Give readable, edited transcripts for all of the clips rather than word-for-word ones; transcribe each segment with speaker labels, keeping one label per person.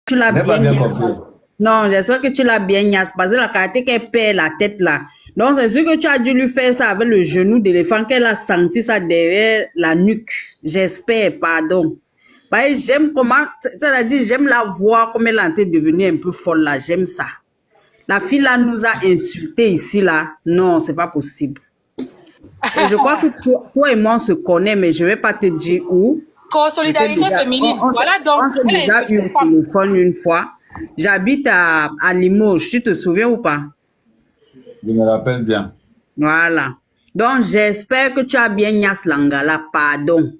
Speaker 1: Tu l'as
Speaker 2: Je n'ai pas
Speaker 1: bien
Speaker 2: bien
Speaker 1: niasse.
Speaker 2: compris.
Speaker 1: Non, j'espère que tu l'as bien niasse. Parce que la karaté qu'elle perd la tête là. Donc, c'est sûr que tu as dû lui faire ça avec le genou d'éléphant, qu'elle a senti ça derrière la nuque. J'espère, pardon. Bah, j'aime comment, c'est-à-dire, j'aime la voir comme elle est en train de devenir un peu folle là. J'aime ça. La fille là nous a insultés ici là. Non, c'est pas possible. Et je crois que toi et moi on se connaît, mais je vais pas te dire où.
Speaker 3: Co-solidarité féminine. Voilà donc.
Speaker 1: On s'est déjà eu au téléphone une fois. J'habite à Limoges, tu te souviens ou pas?
Speaker 2: Je me rappelle bien.
Speaker 1: Voilà. Donc, j'espère que tu as bien Nias Langala, pardon.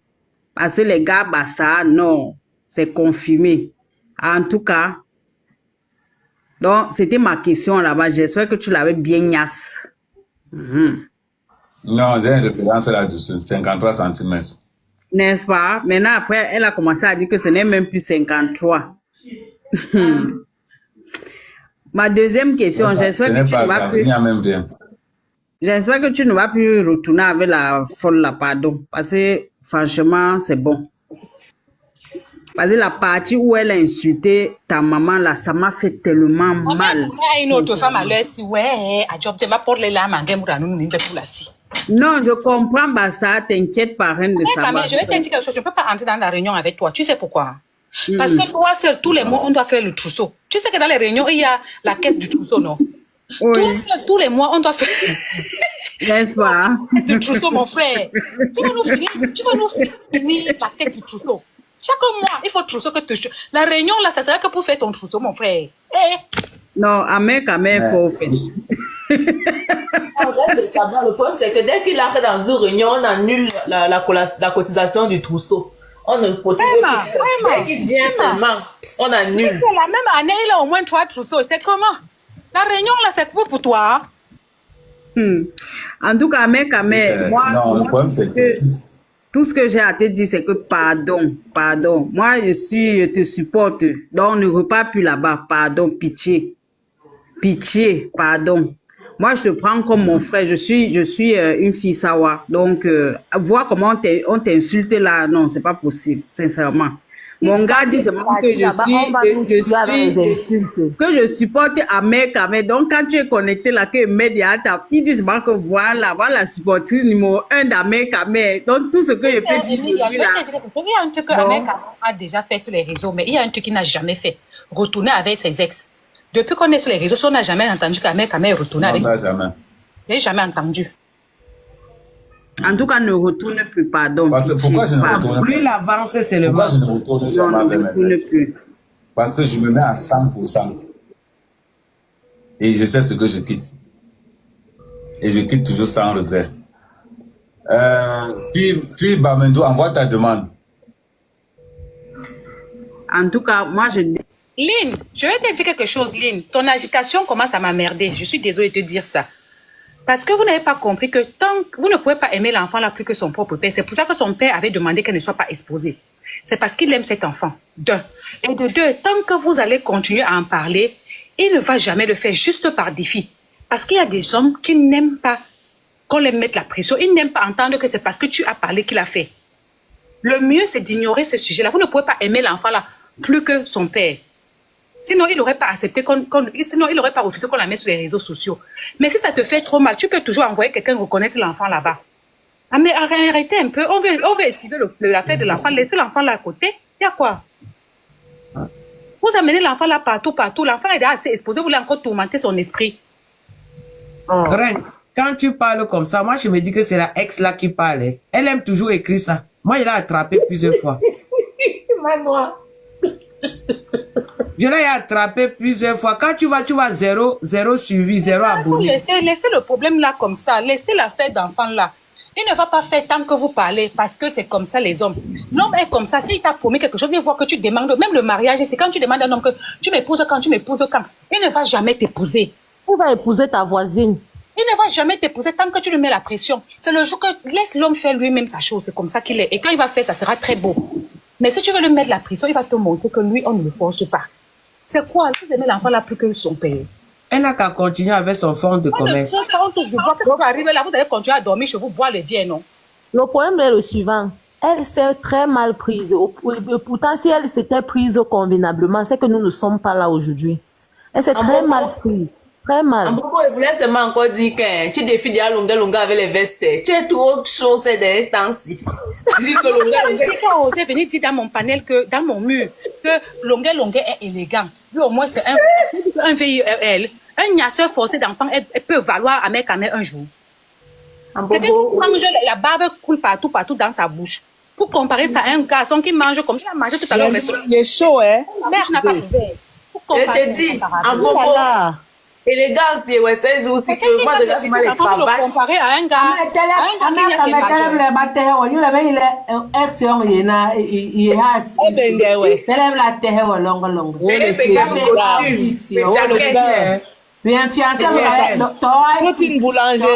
Speaker 1: Parce que les gars, bah ça, non, c'est confirmé. En tout cas, donc, c'était ma question là-bas. J'espère que tu l'avais bien Nias.
Speaker 2: Non, j'ai une référence là-dessus. 53 cm.
Speaker 1: N'est-ce pas? Maintenant, après, elle a commencé à dire que ce n'est même plus 53. Ma deuxième question, j'espère
Speaker 2: Ce
Speaker 1: que
Speaker 2: n'est
Speaker 1: tu
Speaker 2: pas
Speaker 1: ne vas
Speaker 2: grave.
Speaker 1: plus...
Speaker 2: Il y a même bien.
Speaker 1: J'espère que tu ne vas plus retourner avec la folle là, pardon. Parce que, franchement, c'est bon. Parce que la partie où elle a insulté ta maman là, ça m'a fait tellement mal.
Speaker 3: Une autre femme à l'heure, si ouais, à job, tu vas porter les lames,
Speaker 1: Non, je comprends, bah ça, t'inquiète pas, rien de ça.
Speaker 3: Je vais te dire quelque chose, je ne peux pas entrer dans la réunion avec toi. Tu sais pourquoi? Parce que toi seul, tous les mois, on doit faire le trousseau. Tu sais que dans les réunions, il y a la caisse du trousseau, non?
Speaker 1: Oui.
Speaker 3: Toi seul, tous les mois, on doit faire
Speaker 1: N'est-ce pas?
Speaker 3: la tête du trousseau, mon frère. Tu vas nous finir la tête du trousseau. Chaque mois, il faut trousseau que tu... La réunion, là, ça sera que pour faire ton trousseau, mon frère.
Speaker 1: Non, Amé, quand même, faut faire.
Speaker 4: Arrête de savoir, le problème, c'est que dès qu'il entre dans une réunion, on annule la cotisation du trousseau. On ne cotise plus. Dès qu'il vient seulement, on annule.
Speaker 3: La même année, il a au moins 3 trousseaux. C'est comment? La réunion, là, c'est pour toi.
Speaker 1: En tout cas, Amé, quand même, moi,
Speaker 2: non, le problème, c'est que...
Speaker 1: Tout ce que j'ai à te dire, c'est que pardon. Moi, je te supporte. Donc, on ne repart plus là-bas. Pardon, pitié. Pitié, pardon. Moi, je te prends comme mon frère. Je suis une fille sawa. Donc, voir comment on t'insulte là, non, c'est pas possible, sincèrement. Mon gars dit seulement que je supporte Ahmed Kamé. Donc, quand tu es connecté là, que média, ils disent que voilà la supportrice numéro 1 d'Ahmed Kamé. Donc, tout ce que je peux dire.
Speaker 3: Il y a un truc que Ahmed Kamé a déjà fait sur les réseaux, mais il y a un truc qu'il n'a jamais fait. Retourner avec ses ex. Depuis qu'on est sur les réseaux, on n'a jamais entendu qu'Ahmed Kamé est retourné avec ses ex.
Speaker 2: Jamais.
Speaker 3: Je n'ai jamais entendu.
Speaker 1: En tout cas, ne retourne plus, pardon.
Speaker 2: Pourquoi je ne retourne plus?
Speaker 5: Plus l'avance, c'est le
Speaker 2: Pourquoi
Speaker 5: mal.
Speaker 2: je ne retourne jamais avec mes ex?
Speaker 1: Plus.
Speaker 2: Parce que je me mets à 100%. Et je sais ce que je quitte. Et je quitte toujours sans regret. Puis Bamendo, envoie ta demande.
Speaker 1: En tout cas, moi, je...
Speaker 3: Lynn, je vais te dire quelque chose, Lynn. Ton agitation commence à m'emmerder. Je suis désolée de te dire ça. Parce que vous n'avez pas compris que tant que vous ne pouvez pas aimer l'enfant là plus que son propre père. C'est pour ça que son père avait demandé qu'elle ne soit pas exposée. C'est parce qu'il aime cet enfant. D'un. Et de deux, tant que vous allez continuer à en parler, il ne va jamais le faire juste par défi. Parce qu'il y a des hommes qui n'aiment pas qu'on les mette la pression. Ils n'aiment pas entendre que c'est parce que tu as parlé qu'il a fait. Le mieux, c'est d'ignorer ce sujet-là. Vous ne pouvez pas aimer l'enfant là plus que son père. Sinon, il n'aurait pas accepté sinon, il n'aurait pas refusé qu'on la mette sur les réseaux sociaux. Mais si ça te fait trop mal, tu peux toujours envoyer quelqu'un reconnaître l'enfant là-bas. Ah, mais arrêtez un peu. On veut esquiver l'affaire de l'enfant. Laissez l'enfant là à côté. Il y a quoi? Vous amenez l'enfant là partout. L'enfant est assez exposé. Vous voulez encore tourmenter son esprit.
Speaker 5: Reine, quand tu parles comme ça, moi, je me dis que c'est la ex là qui parle. Hein. Elle aime toujours écrire ça. Moi, il l'a attrapé plusieurs fois.
Speaker 4: Moi.
Speaker 5: Je l'ai attrapé plusieurs fois. Quand tu vas zéro suivi, zéro abonné.
Speaker 3: Laissez le problème là comme ça. Laissez l'affaire d'enfant là. Il ne va pas faire tant que vous parlez parce que c'est comme ça les hommes. L'homme est comme ça. S'il t'a promis quelque chose, il voit que tu demandes. Même le mariage, c'est quand tu demandes à un homme que tu m'épouses quand. Il ne va jamais t'épouser.
Speaker 4: Il va épouser ta voisine.
Speaker 3: Il ne va jamais t'épouser tant que tu lui mets la pression. C'est le jour que laisse l'homme faire lui-même sa chose. C'est comme ça qu'il est. Et quand il va faire, ça sera très beau. Mais si tu veux lui mettre la pression, il va te montrer que lui, on ne le force pas. C'est quoi? Vous aimez l'enfant là plus que son père.
Speaker 5: Elle n'a qu'à continuer avec son fonds de commerce.
Speaker 3: Quand on vous arrive là, vous allez continuer à dormir chez vous, boire les biens, non?
Speaker 4: Le problème est le suivant.
Speaker 6: Elle s'est très mal prise. Pourtant, si elle s'était prise convenablement, c'est que nous ne sommes pas là aujourd'hui. Elle s'est très mal prise. Très mal.
Speaker 4: En propos, je voulais seulement encore dire que tu défies déjà longueur avec les vestes. Tu es trop chaud ces derniers temps-ci. Je dis que longueur.
Speaker 3: Quelqu'un osait venir dire dans mon panel que, dans mon mur, que longueur est élégant. Lui, au moins, c'est un VIL. Un gnasseur forcé d'enfant, elle peut valoir à mec un jour. Quelqu'un qui mange, la barbe coule partout dans sa bouche. Pour comparer ça à un garçon qui mange comme il a mangé tout à l'heure au restaurant.
Speaker 7: Il est chaud, hein?
Speaker 3: Je n'ai pas ouvert.
Speaker 4: Je te dis, en propos, élégance, ouais, c'est jour aussi que moi, je regarde mal les cravates.
Speaker 3: Comparer à un gars.
Speaker 6: Bien fiancé,
Speaker 7: une boulangerie.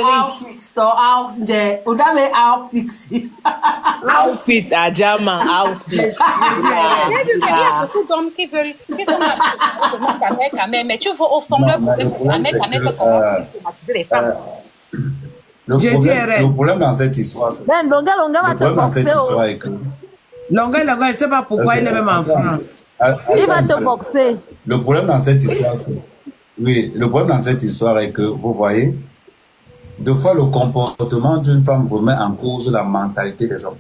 Speaker 7: Outfit à diamant, outfit.
Speaker 3: Il y a beaucoup d'hommes qui veulent mais tu vois au fond leur problème, un mec comment stigmatiser les femmes.
Speaker 2: Le problème dans cette histoire, est que
Speaker 5: Longueur, il ne sait pas pourquoi il est même en France.
Speaker 6: Il va te boxer.
Speaker 2: Le problème dans cette histoire, le problème dans cette histoire est que, vous voyez, deux fois le comportement d'une femme remet en cause la mentalité des hommes.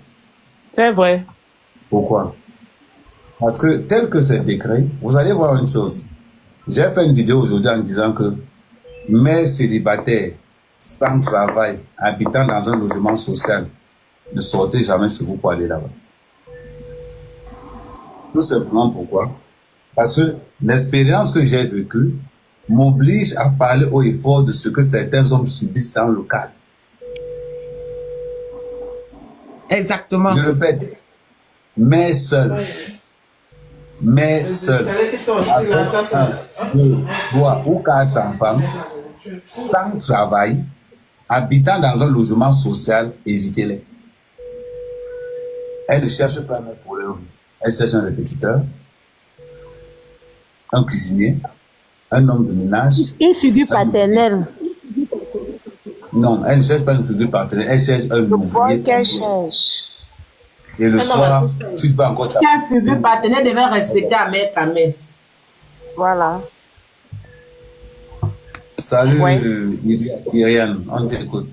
Speaker 7: C'est vrai.
Speaker 2: Pourquoi? Parce que tel que c'est décret, vous allez voir une chose. J'ai fait une vidéo aujourd'hui en disant que mes célibataires, sans travail, habitant dans un logement social, ne sortez jamais chez vous pour aller là-bas. Tout simplement pourquoi? Parce que l'expérience que j'ai vécue m'oblige à parler haut et fort de ce que certains hommes subissent dans le cadre.
Speaker 5: Exactement.
Speaker 2: Je répète, mais seul. Mais seul. Avec 2, 3 ou 4 enfants, sans travail, habitant dans un logement social, évitez-les. Elles ne cherchent pas un pour leur vie. Elles cherchent un répétiteur, un cuisinier, un homme de ménage.
Speaker 6: Une figure paternelle.
Speaker 2: Non, elle ne cherche pas une figure paternelle, elle cherche un ouvrier.
Speaker 7: Qu'elle cherche.
Speaker 2: Et le soir, tu peux encore taper.
Speaker 6: Une figure paternelle devait respecter à mère ta mère.
Speaker 7: Voilà.
Speaker 2: Salut,
Speaker 7: Ouais.
Speaker 2: Kyrian, on t'écoute.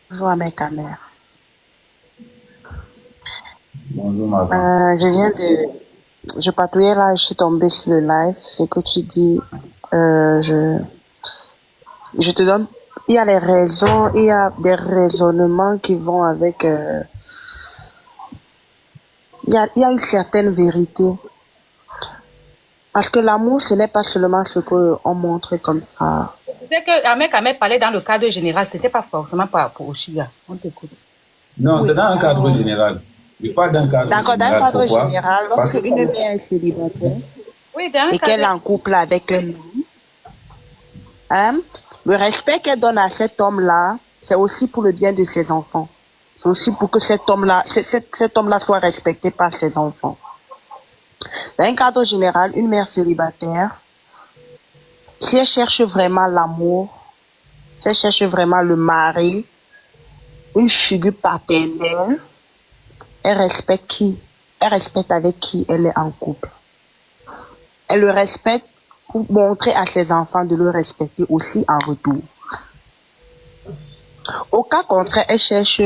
Speaker 7: Bonjour à mes caméras.
Speaker 2: Bonjour, ma femme.
Speaker 7: Je patrouillais là, je suis tombée sur le live. Ce que tu dis, je te donne, il y a les raisons, il y a des raisonnements qui vont avec, il y a une certaine vérité. Parce que l'amour, ce n'est pas seulement ce qu'on montre comme ça.
Speaker 3: C'est que Ahmed parlait dans le cadre général, c'était pas forcément pour Oshia. On t'écoute.
Speaker 2: Non, c'est dans un cadre général. Je parle d'un cadre
Speaker 7: D'accord, dans un
Speaker 2: général.
Speaker 7: cadre
Speaker 2: Pourquoi?
Speaker 7: général,
Speaker 2: Parce
Speaker 7: lorsque
Speaker 2: que
Speaker 7: une mère est célibataire
Speaker 3: Oui, dans un
Speaker 7: et qu'elle est
Speaker 3: cadre.
Speaker 7: en couple avec un homme, hein, le respect qu'elle donne à cet homme-là, c'est aussi pour le bien de ses enfants. C'est aussi pour que cet homme-là soit respecté par ses enfants. Dans un cadre général, une mère célibataire, si elle cherche vraiment l'amour, si elle cherche vraiment le mari, une figure paternelle, elle respecte qui? Elle respecte avec qui elle est en couple. Elle le respecte pour montrer à ses enfants de le respecter aussi en retour. Au cas contraire, elle cherche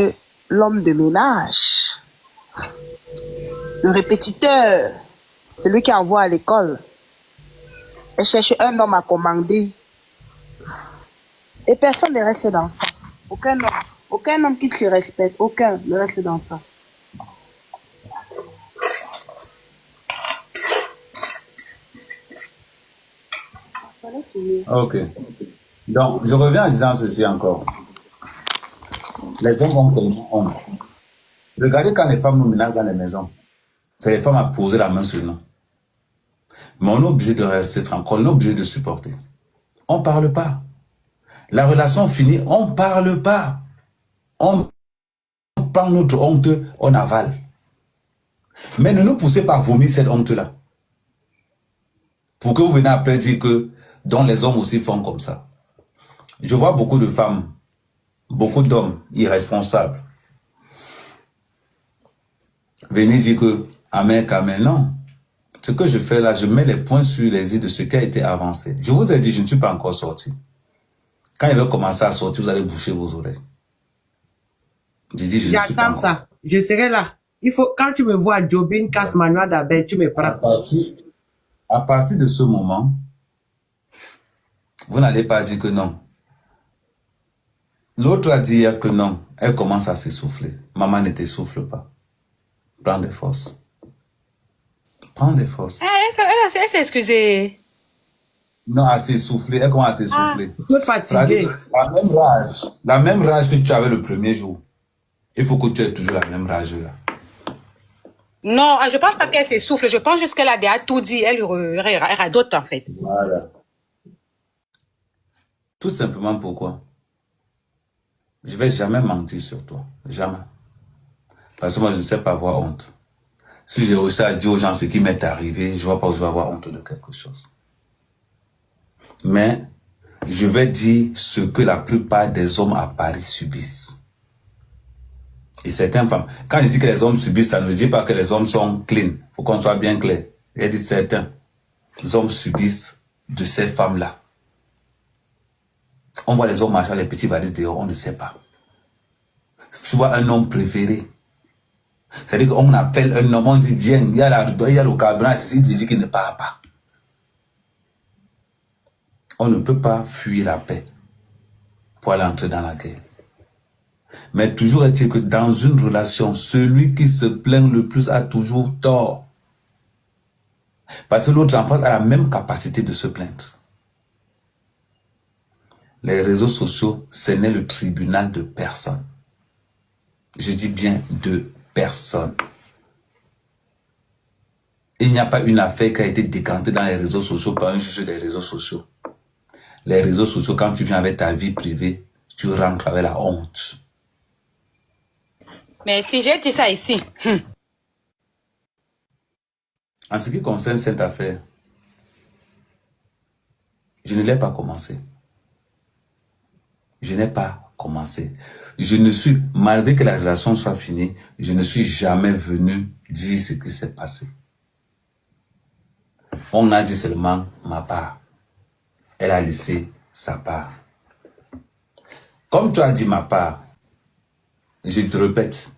Speaker 7: l'homme de ménage, le répétiteur, celui qui envoie à l'école. Elle cherche un homme à commander. Et personne ne reste dans ça. Aucun homme qui se respecte, aucun ne reste dans ça.
Speaker 2: Ok. Donc, je reviens en disant ceci encore. Les hommes ont tellement honte. Regardez quand les femmes nous menacent dans les maisons. C'est les femmes à poser la main sur nous. Mais on est obligé de rester tranquille, on est obligé de supporter. On ne parle pas. La relation finie, on ne parle pas. On prend notre honte, on avale. Mais ne nous poussez pas à vomir cette honte-là. Pour que vous venez après dire que dont les hommes aussi font comme ça. Je vois beaucoup de femmes, beaucoup d'hommes irresponsables venir dire que amen, amen, non. Ce que je fais là, je mets les points sur les i de ce qui a été avancé. Je vous ai dit, je ne suis pas encore sorti. Quand il va commencer à sortir, vous allez boucher vos oreilles. J'ai dit, je ne suis pas
Speaker 5: J'attends
Speaker 2: encore.
Speaker 5: ça. Je serai là. Il faut, quand tu me vois à Jobin, casse manuel d'Abel, tu me prends.
Speaker 2: À partir de ce moment, vous n'allez pas dire que non. L'autre a dit hier que non. Elle commence à s'essouffler. Maman ne t'essouffle pas. Prends des forces. Prends des forces.
Speaker 3: Ah, elle s'est excusée.
Speaker 2: Non, à s'essouffler. Elle commence à s'essouffler.
Speaker 5: Tu es fatigué.
Speaker 2: La même rage que tu avais le premier jour. Il faut que tu aies toujours la même rage là.
Speaker 3: Non, je pense pas qu'elle s'essouffle. Je pense juste qu'elle a déjà tout dit. Elle radote en fait.
Speaker 2: Voilà. Tout simplement pourquoi? Je vais jamais mentir sur toi. Jamais. Parce que moi, je ne sais pas avoir honte. Si j'ai réussi à dire aux gens ce qui m'est arrivé, je ne vois pas où je vais avoir honte de quelque chose. Mais je vais dire ce que la plupart des hommes à Paris subissent. Et certaines femmes, quand je dis que les hommes subissent, ça ne veut dire pas que les hommes sont clean. Il faut qu'on soit bien clair. Il dit certains hommes subissent de ces femmes-là. On voit les hommes marcher les petits valises dehors, on ne sait pas. Tu vois un homme préféré. C'est-à-dire qu'on appelle un homme, on dit viens, il y a le carburant, il dit qu'il ne part pas. On ne peut pas fuir la paix pour aller entrer dans la guerre. Mais toujours est-il que dans une relation, celui qui se plaint le plus a toujours tort. Parce que l'autre enfant a la même capacité de se plaindre. Les réseaux sociaux, ce n'est le tribunal de personne. Je dis bien de personne. Il n'y a pas une affaire qui a été décantée dans les réseaux sociaux par un juge des réseaux sociaux. Les réseaux sociaux, quand tu viens avec ta vie privée, tu rentres avec la honte.
Speaker 3: Mais si j'ai dit ça ici.
Speaker 2: En ce qui concerne cette affaire, je ne l'ai pas commencé. Je n'ai pas commencé. Je ne suis, malgré que la relation soit finie, je ne suis jamais venu dire ce qui s'est passé. On a dit seulement ma part. Elle a laissé sa part. Comme tu as dit ma part, je te répète,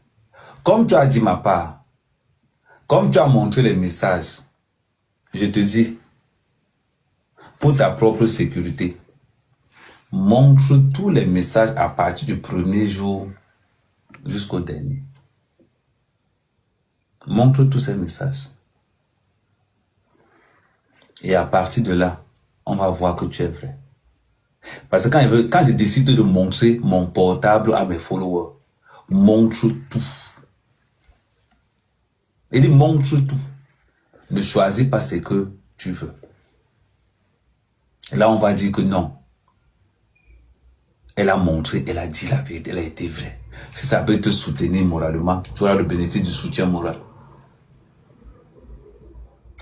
Speaker 2: comme tu as dit ma part, comme tu as montré les messages, je te dis, pour ta propre sécurité, montre tous les messages à partir du premier jour jusqu'au dernier. Montre tous ces messages. Et à partir de là, on va voir que tu es vrai. Parce que quand je décide de montrer mon portable à mes followers, montre tout. Il dit montre tout. Ne choisis pas ce que tu veux. Là, on va dire que non. Elle a montré, elle a dit la vérité, elle a été vraie. Si ça peut te soutenir moralement, tu auras le bénéfice du soutien moral.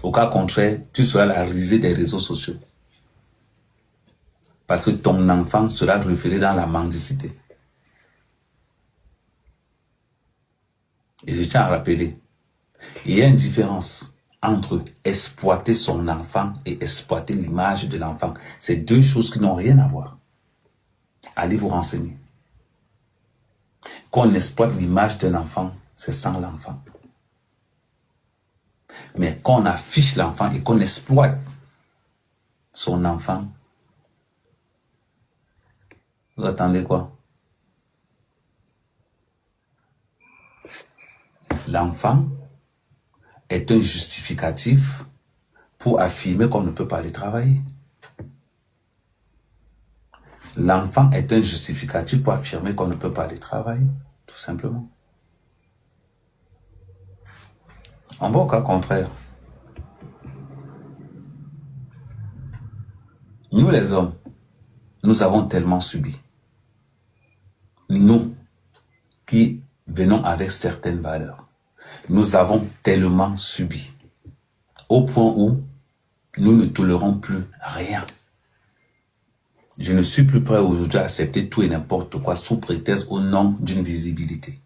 Speaker 2: Au cas contraire, tu seras la risée des réseaux sociaux. Parce que ton enfant sera référé dans la mendicité. Et je tiens à rappeler, il y a une différence entre exploiter son enfant et exploiter l'image de l'enfant. C'est deux choses qui n'ont rien à voir. Allez vous renseigner. Quand on exploite l'image d'un enfant, c'est sans l'enfant. Mais quand on affiche l'enfant et qu'on exploite son enfant, vous attendez quoi? L'enfant est un justificatif pour affirmer qu'on ne peut pas aller travailler. L'enfant est un justificatif pour affirmer qu'on ne peut pas aller travailler, tout simplement. On va au cas contraire. Nous les hommes, nous avons tellement subi. Nous qui venons avec certaines valeurs, nous avons tellement subi. Au point où nous ne tolérons plus rien. Je ne suis plus prêt aujourd'hui à accepter tout et n'importe quoi sous prétexte au nom d'une visibilité.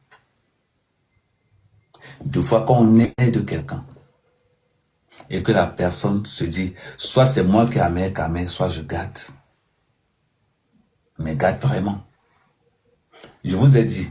Speaker 2: Deux fois quand on aide quelqu'un et que la personne se dit, soit c'est moi qui amène, soit je gâte. Mais gâte vraiment. Je vous ai dit,